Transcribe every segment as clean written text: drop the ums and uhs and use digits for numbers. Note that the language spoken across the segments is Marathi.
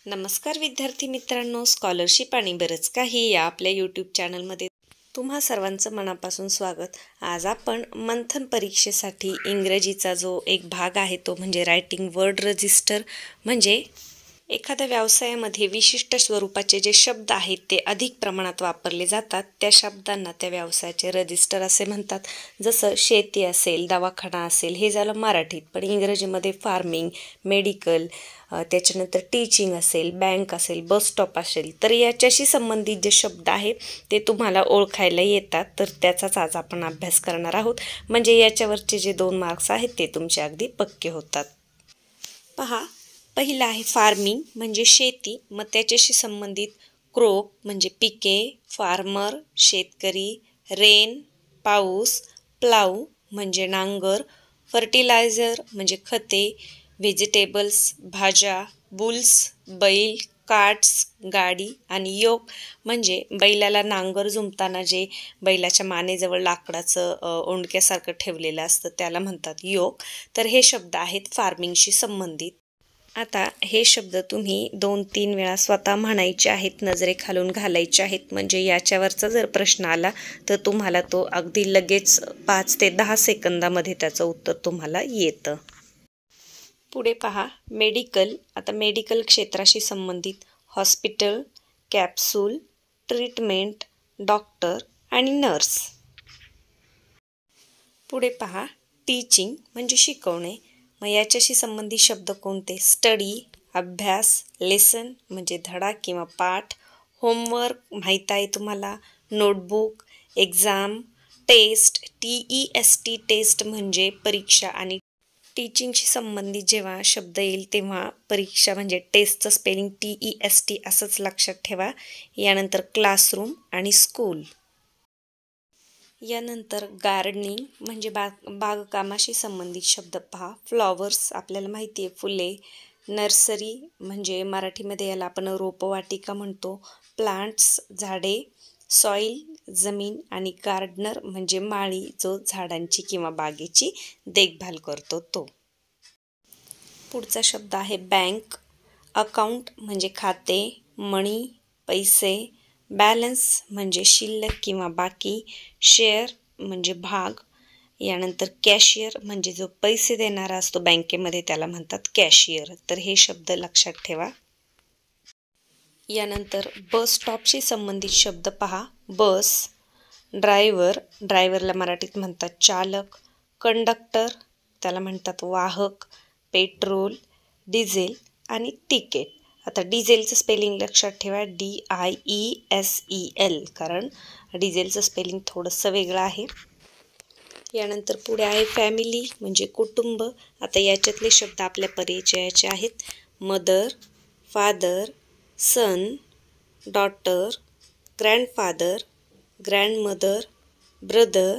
नमस्कार विद्यार्थी मित्रांनो, स्कॉलरशिप आणि बरंच काही या आपल्या यूट्यूब चॅनलमध्ये तुम्हा सर्वांचं मनापासून स्वागत. आज आपण मंथन परीक्षेसाठी इंग्रजीचा जो एक भाग आहे तो म्हणजे रायटिंग वर्ड रजिस्टर, म्हणजे एखाद्या व्यवसायामध्ये विशिष्ट स्वरूपाचे जे शब्द आहेत ते अधिक प्रमाणात वापरले जातात त्या शब्दांना त्या व्यवसायाचे रजिस्टर असे म्हणतात. जसं शेती असेल, दवाखाना असेल, हे झालं मराठीत, पण इंग्रजीमध्ये फार्मिंग, मेडिकल, त्याच्यानंतर टीचिंग असेल, बँक असेल, बस स्टॉप असेल, तर याच्याशी संबंधित जे शब्द आहेत ते तुम्हाला ओळखायला येतात, तर त्याचाच आज आपण अभ्यास करणार आहोत. म्हणजे याच्यावरचे जे 2 मार्क्स आहेत ते तुमचे अगदी पक्के होतात. पहा, पहिला आहे फार्मिंग म्हणजे शेती, मग त्याच्याशी संबंधित क्रॉप म्हणजे पिके, फार्मर शेतकरी, रेन पाऊस, प्लाऊ म्हणजे नांगर, फर्टिलायझर म्हणजे खते, व्हेजिटेबल्स भाज्या, बुल्स बैल, कार्ट्स गाडी आणि योक म्हणजे बैलाला नांगर जुंपताना जे बैलाच्या मानेजवळ लाकडाचं ओंडक्यासारखं ठेवलेलं असतं त्याला म्हणतात योक. तर हे शब्द आहेत फार्मिंगशी संबंधित. आता हे शब्द तुम्ही 2-3 वेळा स्वतः म्हणायचे आहेत, नजरेखालून घालायचे आहेत, म्हणजे याच्यावरचा जर प्रश्न आला तर तुम्हाला तो अगदी लगेच 5 ते 10 सेकंदामध्ये त्याचं उत्तर तुम्हाला येतं. पुढे पहा, मेडिकल. आता मेडिकल क्षेत्राशी संबंधित हॉस्पिटल, कॅप्सूल, ट्रीटमेंट, डॉक्टर आणि नर्स. पुढे पहा, टीचिंग म्हणजे शिकवणे, मग याच्याशी संबंधित शब्द कोणते? स्टडी अभ्यास, लेसन म्हणजे धडा किंवा पाठ, होमवर्क माहीत आहे तुम्हाला, notebook, exam, test TEST test म्हणजे परीक्षा, आणि टीचिंगशी संबंधित जेव्हा शब्द येईल तेव्हा परीक्षा म्हणजे टेस्टचं स्पेलिंग TEST असंच लक्षात ठेवा. यानंतर क्लासरूम आणि स्कूल. यानंतर गार्डनिंग म्हणजे बागकामाशी संबंधित शब्द पहा. फ्लॉवर्स आपल्याला माहिती आहे, फुले. नर्सरी म्हणजे मराठीमध्ये याला आपण रोपवाटिका म्हणतो. प्लांट्स झाडे, सॉईल जमीन, आणि गार्डनर म्हणजे माळी जो झाडांची किंवा बागेची देखभाल करतो तो. पुढचा शब्द आहे बँक. अकाउंट म्हणजे खाते, मनी पैसे, बॅलन्स म्हणजे शिल्लक किंवा बाकी, शेअर म्हणजे भाग. यानंतर कॅशियर म्हणजे जो पैसे देणारा असतो बँकेमध्ये त्याला म्हणतात कॅशियर. तर हे शब्द लक्षात ठेवा. यानंतर बस स्टॉपशी संबंधित शब्द पहा. बस, ड्रायव्हर, ड्रायव्हरला मराठीत म्हणतात चालक, कंडक्टर त्याला म्हणतात वाहक, पेट्रोल, डिझेल आणि तिकीट. आता डिझेलचं स्पेलिंग लक्षात ठेवा, DIESEL, कारण डिझेलचं स्पेलिंग थोडंसं वेगळं आहे. यानंतर पुढे आहे फॅमिली म्हणजे कुटुंब. आता याच्यातले शब्द आपल्या परिचयाचे आहेत. मदर, फादर, सन, डॉटर, ग्रँडफादर, ग्रँडमदर, ब्रदर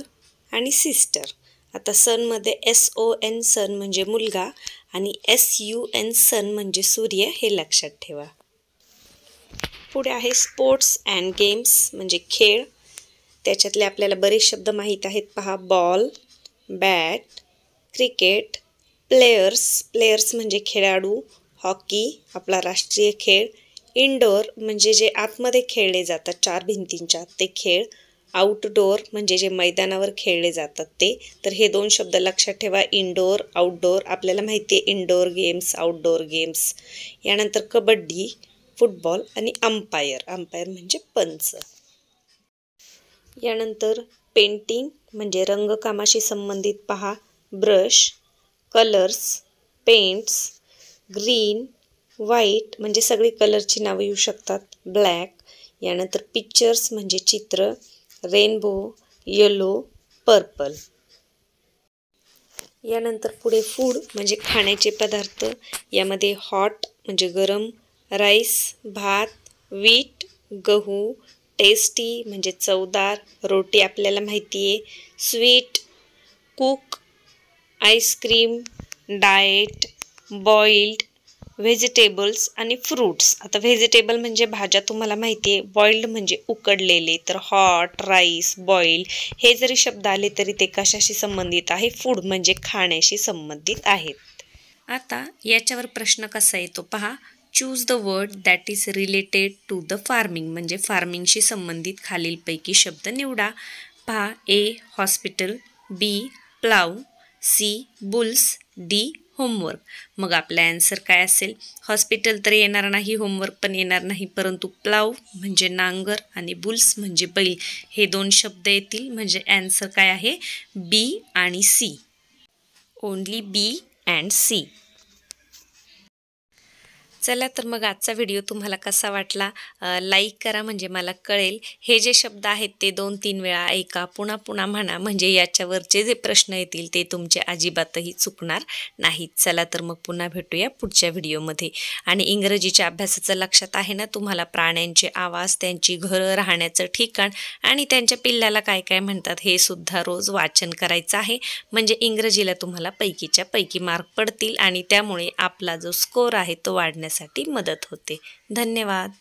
आणि सिस्टर. आता सनमध्ये SON सन म्हणजे मुलगा आणि SUN सन म्हणजे सूर्य, हे लक्षात ठेवा. पुढे आहे स्पोर्ट्स अँड गेम्स म्हणजे खेळ. त्याच्यातले आपल्याला बरेच शब्द माहीत आहेत पहा. बॉल, बॅट, क्रिकेट, प्लेयर्स म्हणजे खेळाडू, हॉकी आपला राष्ट्रीय खेळ, इनडोअर म्हणजे जे आतमध्ये खेळले जातात 4 भिंतींच्या आत ते खेळ, आउटडोअर म्हणजे जे मैदानावर खेळले जातात ते. तर हे 2 शब्द लक्षात ठेवा, इनडोअर, आउटडोअर. आपल्याला माहिती आहे इनडोअर गेम्स, आउटडोअर गेम्स. यानंतर कबड्डी, फुटबॉल आणि अंपायर म्हणजे पंच. यानंतर पेंटिंग म्हणजे रंगकामाशी संबंधित पहा. Brush, colours, paints, green, white म्हणजे सगळी कलरची नावं येऊ शकतात, ब्लॅक. यानंतर पिक्चर्स म्हणजे चित्र, रेनबो, येलो, पर्पल. यानंतर पुढे फूड म्हणजे खाण्याचे पदार्थ. यामध्ये हॉट म्हणजे गरम, राईस भात, व्हीट गहू, टेस्टी म्हणजे चवदार, रोटी आपल्याला माहिती आहे, sweet, cook, ice cream, diet, boiled, vegetables आणि फ्रूट्स. आता व्हेजिटेबल म्हणजे भाज्या तुम्हाला माहिती आहे, बॉइल्ड म्हणजे उकडलेले. तर हॉट, राईस, बॉइल्ड हे जरी शब्द आले तरी ते कशाशी संबंधित आहे? फूड म्हणजे खाण्याशी संबंधित आहेत. आता याच्यावर प्रश्न कसा येतो पहा. Choose the word that is related to the farming, म्हणजे फार्मिंगशी संबंधित खालीलपैकी शब्द निवडा. पहा, A hospital, B plough, C bulls, D homework. मग आपला ॲन्सर काय असेल? हॉस्पिटल तर येणार नाही, होमवर्क पण येणार नाही, परंतु प्लाव म्हणजे नांगर आणि बुल्स म्हणजे बैल हे 2 शब्द येतील. म्हणजे ॲन्सर काय आहे? बी आणि C. Only B and C. चला तर मग आजचा व्हिडिओ तुम्हाला कसा वाटला लाईक करा, म्हणजे मला कळेल. हे जे शब्द आहेत ते 2-3 वेळा ऐका, पुन्हा पुन्हा म्हणा, म्हणजे याच्यावरचे जे प्रश्न येतील ते तुमचे अजिबातही चुकणार नाहीत. चला तर मग पुन्हा भेटूया पुढच्या व्हिडिओमध्ये. आणि इंग्रजीच्या अभ्यासाचं लक्षात आहे ना तुम्हाला? प्राण्यांचे आवाज, त्यांची घरं, राहण्याचं ठिकाण आणि त्यांच्या पिल्लाला काय काय म्हणतात हे सुद्धा रोज वाचन करायचं आहे. म्हणजे इंग्रजीला तुम्हाला पैकीच्या पैकी मार्क पडतील आणि त्यामुळे आपला जो स्कोर आहे तो वाढण्यासाठी मदत होते. धन्यवाद.